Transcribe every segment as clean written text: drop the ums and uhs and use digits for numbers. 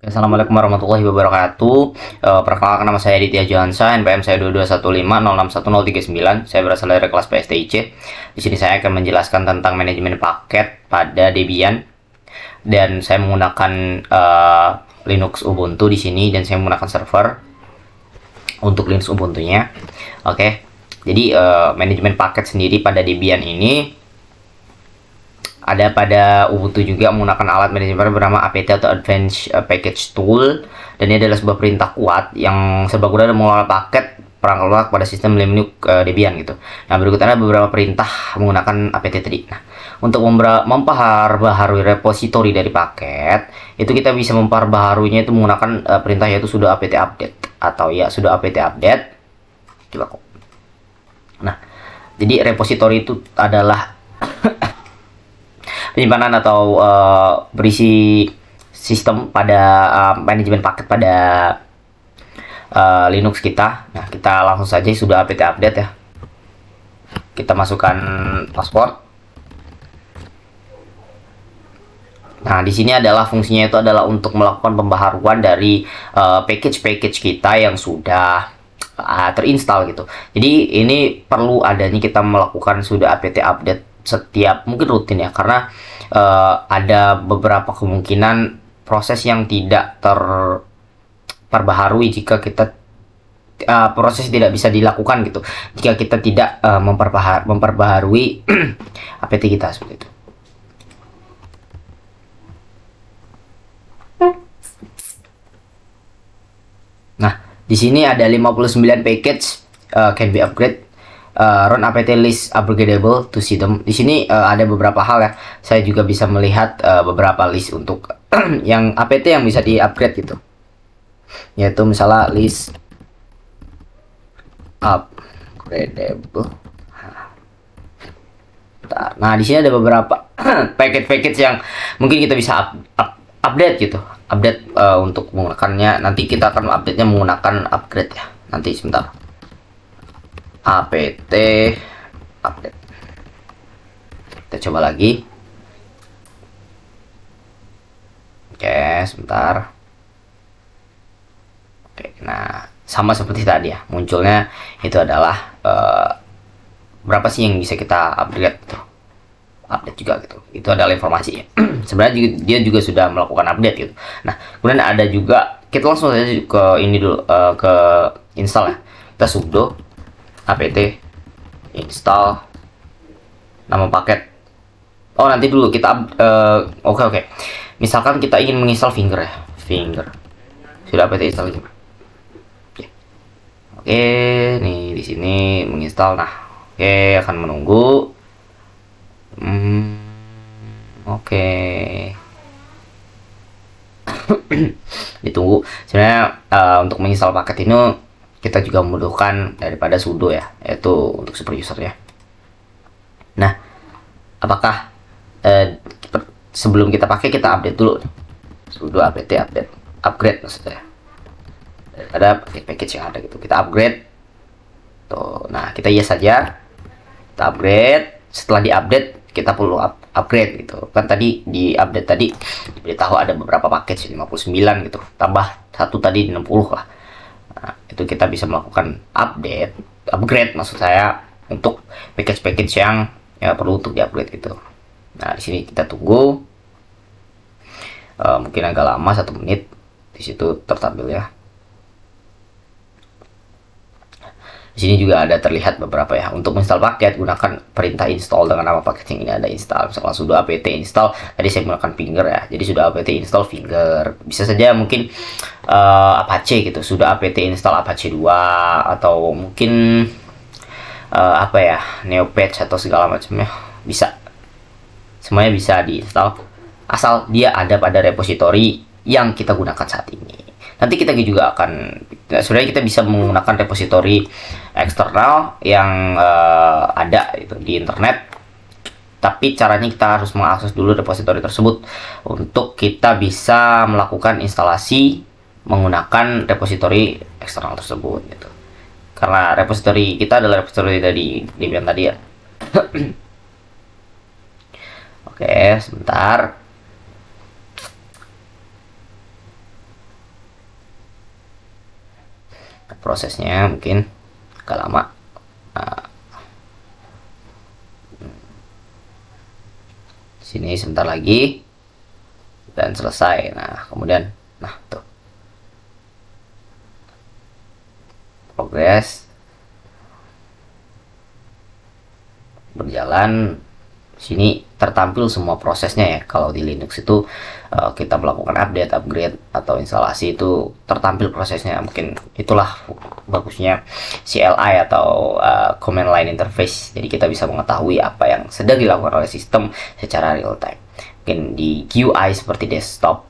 Assalamualaikum warahmatullahi wabarakatuh. Perkenalkan, nama saya Aditya Johansa, NPM saya 2215061039. Saya berasal dari kelas PSTIC. Di sini saya akan menjelaskan tentang manajemen paket pada Debian, dan saya menggunakan Linux Ubuntu di sini, dan saya menggunakan server untuk Linux Ubuntunya. Oke. Jadi manajemen paket sendiri pada Debian ini ada pada Ubuntu juga menggunakan alat manajemen bernama apt atau Advanced Package Tool, dan ini adalah sebuah perintah kuat yang serbaguna dan mengelola paket perangkat lunak pada sistem Linux Debian gitu. Nah, berikut ada beberapa perintah menggunakan apt tadi. Nah, untuk memperbaharui repositori dari paket, itu kita bisa memperbaharuinya itu menggunakan perintah yaitu sudo apt update atau ya sudo apt update. Coba kok. Nah, jadi repositori itu adalah penyimpanan atau berisi sistem pada manajemen paket pada Linux kita. Nah, kita langsung saja sudah apt update ya. Kita masukkan password. Nah, di sini adalah fungsinya itu adalah untuk melakukan pembaharuan dari package-package kita yang sudah terinstall gitu. Jadi ini perlu adanya kita melakukan sudah apt update setiap mungkin rutin ya, karena ada beberapa kemungkinan proses yang tidak terperbaharui jika kita proses tidak bisa dilakukan gitu jika kita tidak memperbaharui apt kita seperti itu. Nah, di sini ada 59 package can be upgrade. Run apt list upgradable to system. Di sini ada beberapa hal ya. Saya juga bisa melihat beberapa list untuk yang apt yang bisa di-upgrade gitu. Yaitu misalnya list upgradable. Nah, di sini ada beberapa package-package yang mungkin kita bisa update gitu. Update untuk menggunakannya. Nanti kita akan update-nya menggunakan upgrade ya. Nanti sebentar. Apt update. Kita coba lagi. Oke, sebentar. Oke, nah sama seperti tadi ya, munculnya itu adalah berapa sih yang bisa kita upgrade gitu. Update juga gitu. Itu adalah informasi. Sebenarnya dia juga sudah melakukan update gitu. Nah, kemudian ada juga, kita langsung saja ke ini dulu, ke install ya. Kita sudo apt install nama paket. Oh, nanti dulu kita oke. Misalkan kita ingin menginstal Finger ya, Finger. Sudah apt install juga. Oke, nih di sini menginstal. Nah, oke, akan menunggu. Oke. Ditunggu. Sebenarnya untuk menginstal paket ini kita juga membutuhkan daripada sudo ya, yaitu untuk super user ya. Nah, apakah sebelum kita pakai kita update dulu sudo apt upgrade maksudnya, daripada package yang ada gitu kita upgrade tuh. Nah, kita yes saja, kita upgrade. Setelah diupdate kita perlu upgrade gitu kan. Tadi di update tadi diberitahu ada beberapa package 59 gitu, tambah satu tadi 60 lah. Nah, itu kita bisa melakukan upgrade maksud saya, untuk package-package yang ya perlu untuk di-upgrade gitu. Nah, di sini kita tunggu mungkin agak lama, 1 menit. Di situ tertampil ya. Di sini juga ada terlihat beberapa ya. Untuk install paket gunakan perintah install dengan nama paket yang ini ada install. Misalkan sudo apt install, tadi saya menggunakan Finger ya. Jadi sudo apt install Finger. Bisa saja mungkin Apache gitu. Sudo apt install Apache 2, atau mungkin apa ya, Neopatch atau segala macamnya. Bisa. Semuanya bisa diinstal asal dia ada pada repositori yang kita gunakan saat ini. Nanti kita juga akan, sebenarnya kita bisa menggunakan repositori eksternal yang ada itu di internet, tapi caranya kita harus mengakses dulu repositori tersebut untuk kita bisa melakukan instalasi menggunakan repositori eksternal tersebut gitu. Karena repositori kita adalah repositori dari Debian tadi ya. Oke, sebentar. prosesnya mungkin agak lama. Sini sebentar lagi dan selesai. Nah kemudian, nah tuh progres berjalan. Sini tertampil semua prosesnya ya. Kalau di Linux itu kita melakukan update, upgrade atau instalasi, itu tertampil prosesnya. Mungkin itulah bagusnya CLI atau command line interface. Jadi kita bisa mengetahui apa yang sedang dilakukan oleh sistem secara real time. Mungkin di GUI seperti desktop,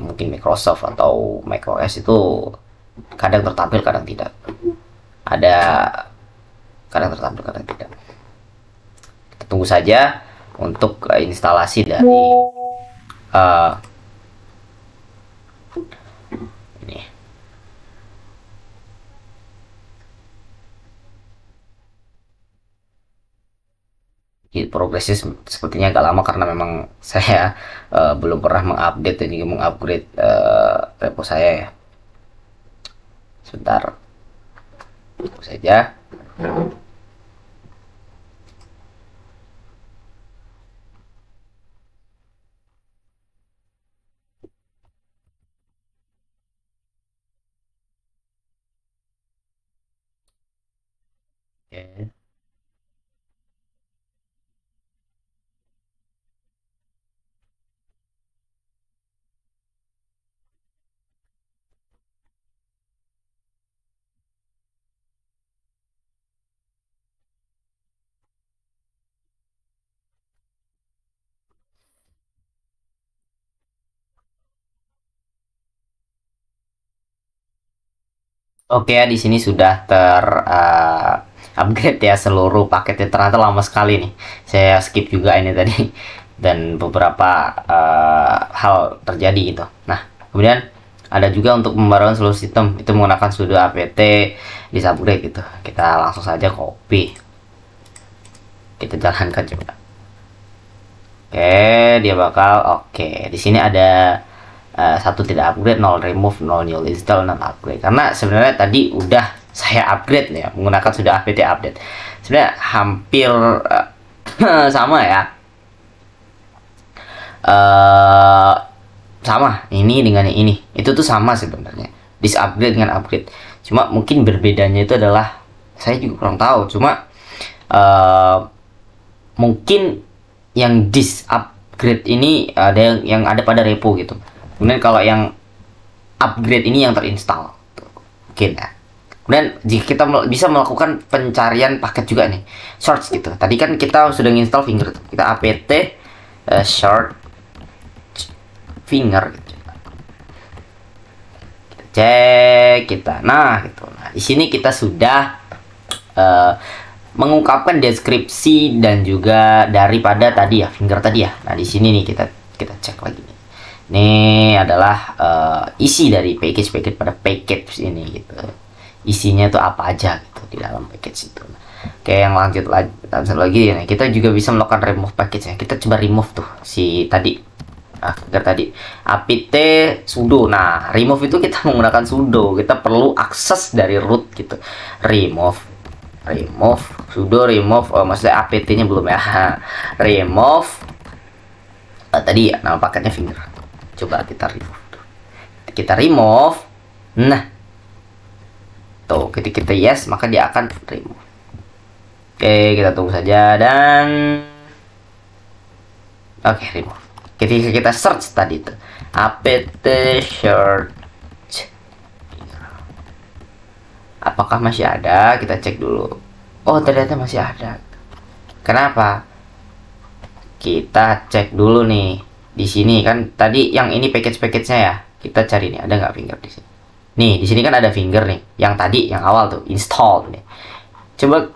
mungkin Microsoft atau macOS itu kadang tertampil, kadang tidak. Ada kadang tertampil, kadang tidak. Tunggu saja untuk instalasi dari ini. Progresnya sepertinya agak lama karena memang saya belum pernah mengupdate dan juga mengupgrade repo saya ya. Sebentar, tunggu saja. Okay. Oke, di sini sudah upgrade ya seluruh paketnya. Ternyata lama sekali nih. Saya skip juga ini tadi dan beberapa hal terjadi gitu. Nah, kemudian ada juga untuk pembaruan seluruh sistem itu menggunakan sudo apt disupgrade gitu. Kita langsung saja copy. Kita jalankan coba. Oke, dia bakal oke. Di sini ada satu tidak upgrade, 0 remove, 0 new install, 0 upgrade. Karena sebenarnya tadi udah saya upgrade ya menggunakan sudah apt update. Sebenarnya hampir sama ya. Sama ini dengan ini. Itu tuh sama sebenarnya. Dis upgrade dengan upgrade. Cuma mungkin berbedanya itu adalah saya juga kurang tahu. Cuma mungkin yang dis upgrade ini ada yang ada pada repo gitu. Kemudian kalau yang upgrade ini yang terinstall, mungkin ya. Kemudian jika kita bisa melakukan pencarian paket juga nih, search gitu. Tadi kan kita sudah install Finger, kita apt search Finger gitu. Kita cek kita, nah gitu. Nah di sini kita sudah mengungkapkan deskripsi dan juga daripada tadi ya Finger tadi ya. Nah di sini nih kita cek lagi nih. Ini adalah isi dari package pada package ini gitu. Isinya tuh apa aja gitu di dalam package itu. Oke, yang lanjut lagi ya. Kita juga bisa melakukan remove package ya. Kita coba remove tuh si tadi. Finger tadi apt sudo. Nah, remove itu kita menggunakan sudo. Kita perlu akses dari root gitu. Remove sudo remove, maksudnya apt-nya belum ya. Remove tadi ya, nama paketnya Finger. Coba kita remove. Nah tuh ketika kita yes maka dia akan remove. Oke, kita tunggu saja dan oke, remove. Ketika kita search tadi itu apt search, apakah masih ada? Kita cek dulu. Oh, ternyata masih ada. Kenapa? Kita cek dulu nih. Di sini kan tadi yang ini package-nya ya. Kita cari nih, ada nggak Finger di sini? Nih, di sini kan ada Finger nih. Yang tadi, yang awal tuh, install nih. Coba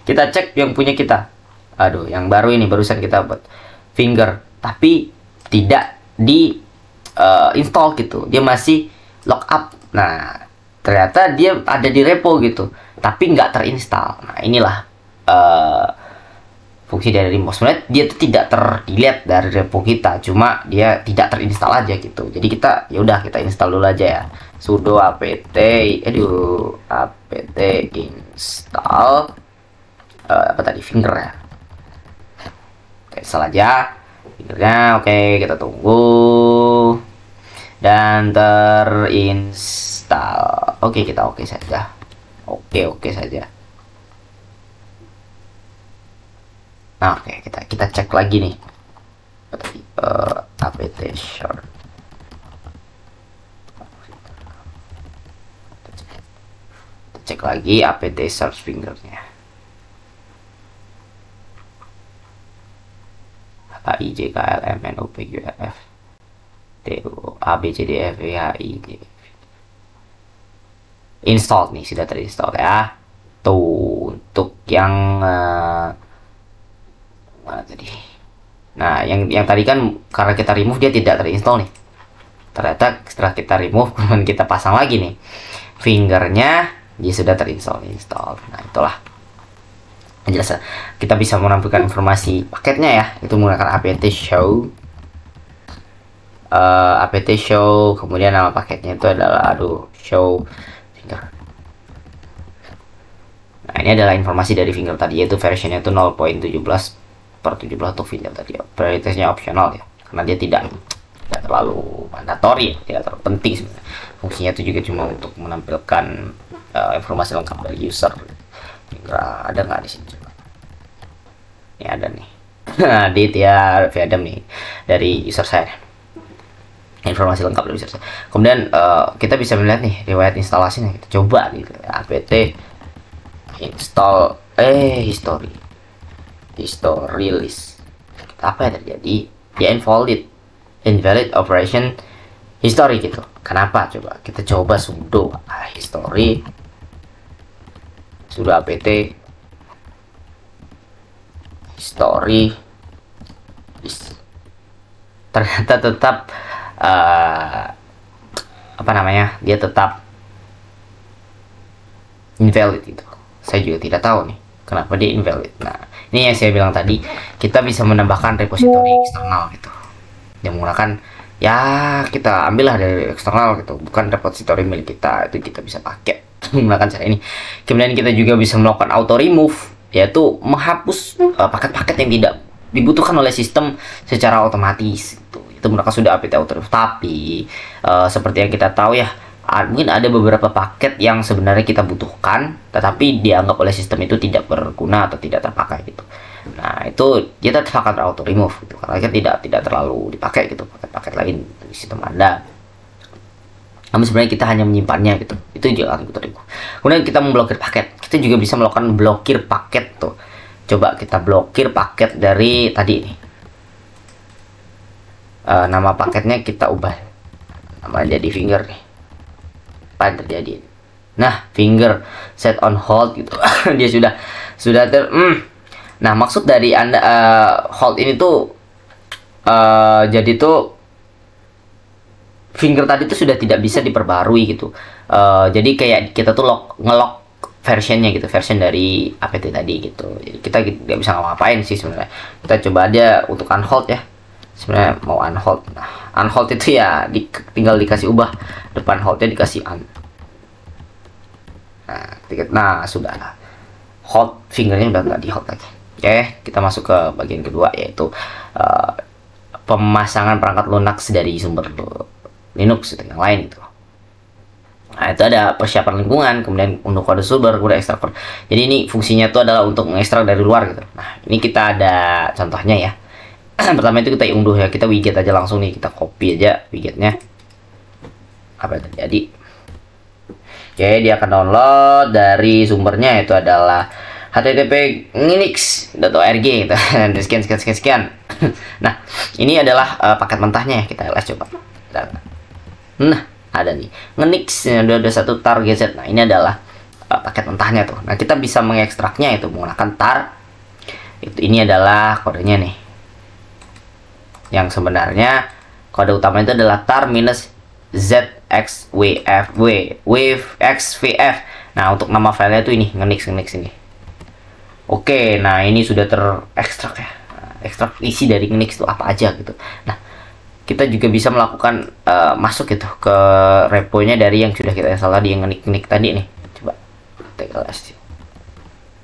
kita cek yang punya kita. Aduh, yang baru ini barusan kita buat Finger, tapi tidak di install gitu. Dia masih lockup. Nah, ternyata dia ada di repo gitu, tapi nggak terinstall. Nah, inilah fungsi dari remote. Sebenarnya dia tuh tidak ter-delete dari repo kita, cuma dia tidak terinstall aja gitu. Jadi kita ya udah kita install dulu aja ya. Sudo apt install apa tadi, finger ya. Oke, install aja fingernya. Oke, kita tunggu dan terinstall. Oke, kita oke saja. Oke saja. Nah, oke, kita cek lagi nih. Apt short. Kita cek lagi apt search fingernya. HIJKLMNOPQRF TU ABCDFGHI. Install nih, sudah terinstall ya. Tuh untuk yang mana tadi? Nah, yang tadi kan karena kita remove dia tidak terinstall nih. Ternyata setelah kita remove kemudian kita pasang lagi nih fingernya, dia sudah terinstall. Nah, itulah. Jelas kita bisa menampilkan informasi paketnya ya, itu menggunakan apt show, kemudian nama paketnya itu adalah show finger. Nah, ini adalah informasi dari finger tadi, yaitu versionnya itu 0.17/17 untuk finger tadi. Prioritasnya opsional ya, karena dia tidak terlalu mandatori, tidak terlalu penting sebenarnya. Fungsinya itu juga cuma untuk menampilkan informasi lengkap dari user. Ada nggak di sini coba? Ini ada nih. Dit ya, Adam nih dari user saya. Informasi lengkap dari user saya. Kemudian kita bisa melihat nih riwayat instalasinya. Kita coba gitu. Apt install history list. Apa yang terjadi? Dia invalid operation history gitu. Kenapa? Coba kita coba sudo history, sudo apt history list. Ternyata tetap apa namanya, dia tetap invalid gitu. Saya juga tidak tahu nih kenapa dia invalid. Nah, ini yang saya bilang tadi, kita bisa menambahkan repository eksternal gitu yang menggunakan, ya kita ambillah dari eksternal gitu, bukan repository milik kita. Itu kita bisa pakai menggunakan cara ini. Kemudian kita juga bisa melakukan auto remove, yaitu menghapus paket-paket yang tidak dibutuhkan oleh sistem secara otomatis gitu. Itu menggunakan sudah apt auto remove. Tapi seperti yang kita tahu ya, mungkin ada beberapa paket yang sebenarnya kita butuhkan tetapi dianggap oleh sistem itu tidak berguna atau tidak terpakai gitu. Nah, itu dia tetap akan auto remove gitu, karena kan tidak terlalu dipakai gitu paket-paket lain di sistem Anda. Namun sebenarnya kita hanya menyimpannya gitu. Itu juga auto remove. Kemudian kita memblokir paket. Kita juga bisa melakukan blokir paket tuh. Coba kita blokir paket dari tadi nih. Nama paketnya kita ubah. Nama jadi finger nih. Apa yang terjadi? Nah, finger set on hold gitu. Dia sudah Nah, maksud dari Anda hold ini tuh jadi tuh finger tadi tuh sudah tidak bisa diperbarui gitu. Jadi kayak kita tuh ngelock versionnya gitu, version dari apt tadi gitu. Jadi kita nggak bisa ngapain sih sebenarnya. Kita coba aja untuk unhold ya. Sebenarnya mau unhold. Nah, unhold itu ya tinggal dikasih ubah depan holdnya, dikasih un. Nah, sudah hold fingernya udah nggak di hold lagi. Oke, kita masuk ke bagian kedua, yaitu pemasangan perangkat lunak dari sumber Linux itu yang lain gitu. Nah, itu ada persiapan lingkungan, kemudian untuk kode sumber, kemudian ekstrak kode. Jadi ini fungsinya itu adalah untuk mengekstrak dari luar gitu. Nah, ini kita ada contohnya ya. Pertama itu kita unduh ya, kita widget aja langsung nih, kita copy aja widgetnya. Apa yang terjadi? Oke, dia akan download dari sumbernya, itu adalah http://nginx.org gitu. sekian. Nah, ini adalah paket mentahnya ya, kita lihat coba. Nah, ada nih nginx ada satu tar gz. Nah, ini adalah paket mentahnya tuh. Nah, kita bisa mengekstraknya itu menggunakan tar. Ini adalah kodenya nih. Yang sebenarnya kode utama itu adalah tar-zxwf. Nah, untuk nama filenya itu ini nginx ini. Oke, nah ini sudah terekstrak ya. Ekstrak isi dari Nginx itu apa aja gitu. Nah, kita juga bisa melakukan masuk gitu ke reponya dari yang sudah kita install tadi, yang ngenik tadi nih. Coba TLS.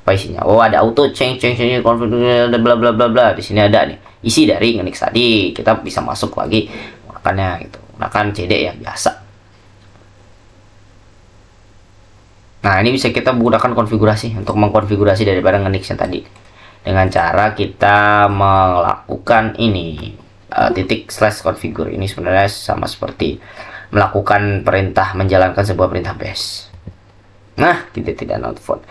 Apa isinya? Oh, ada auto change configure bla bla bla bla. Di sini ada nih isi dari Nginx tadi. Kita bisa masuk lagi menggunakannya gitu. Menggunakan CD ya biasa. Nah, ini bisa kita menggunakan konfigurasi untuk mengkonfigurasi daripada Nginx yang tadi. Dengan cara kita melakukan ini /configure. Ini sebenarnya sama seperti melakukan perintah, menjalankan sebuah perintah bash. Nah, tidak not found.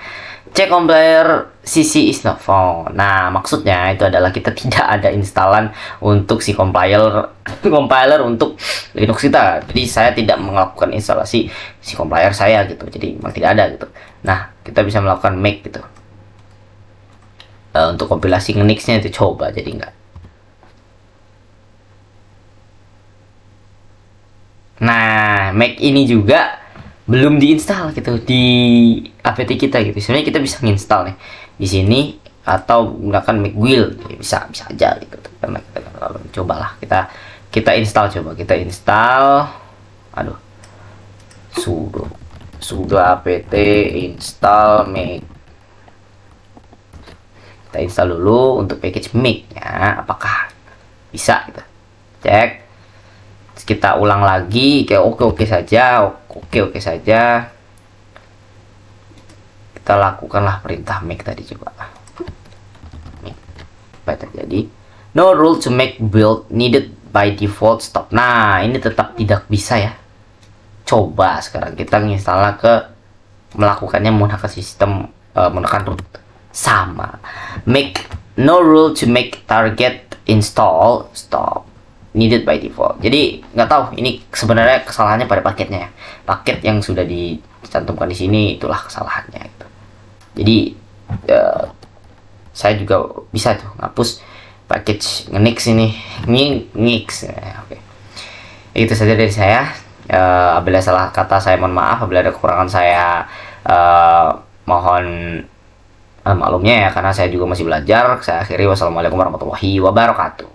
Check compiler cc is not found. Nah, maksudnya itu adalah kita tidak ada instalan untuk si compiler untuk Linux kita. Jadi saya tidak melakukan instalasi si compiler saya gitu. Jadi memang tidak ada gitu. Nah, kita bisa melakukan make gitu. Untuk kompilasi Nginx-nya itu coba jadi enggak. Nah, make ini juga belum diinstal gitu di apt kita gitu. Sebenarnya kita bisa nginstal nih di sini atau menggunakan make build bisa aja gitu. Karena kita cobalah kita install, coba kita install. Aduh, sudo apt install make. Kita install dulu untuk package make ya, apakah bisa gitu. Cek. Terus kita ulang lagi, kayak oke saja. Kita lakukanlah perintah make tadi, coba. Make. Apa terjadi? No rule to make build needed by default stop. Nah, ini tetap tidak bisa ya. Coba sekarang kita nginstal melakukannya menggunakan sistem menggunakan root. Sama. Make no rule to make target install stop needed by default. Jadi nggak tahu ini sebenarnya kesalahannya pada paketnya ya. Paket yang sudah dicantumkan di sini itulah kesalahannya gitu. Jadi saya juga bisa tuh ngapus package Nginx ini. Nginx. Oke. Itu saja dari saya. Apabila salah kata saya mohon maaf. Apabila ada kekurangan saya mohon maklumnya ya, karena saya juga masih belajar. Saya akhiri, wassalamualaikum warahmatullahi wabarakatuh.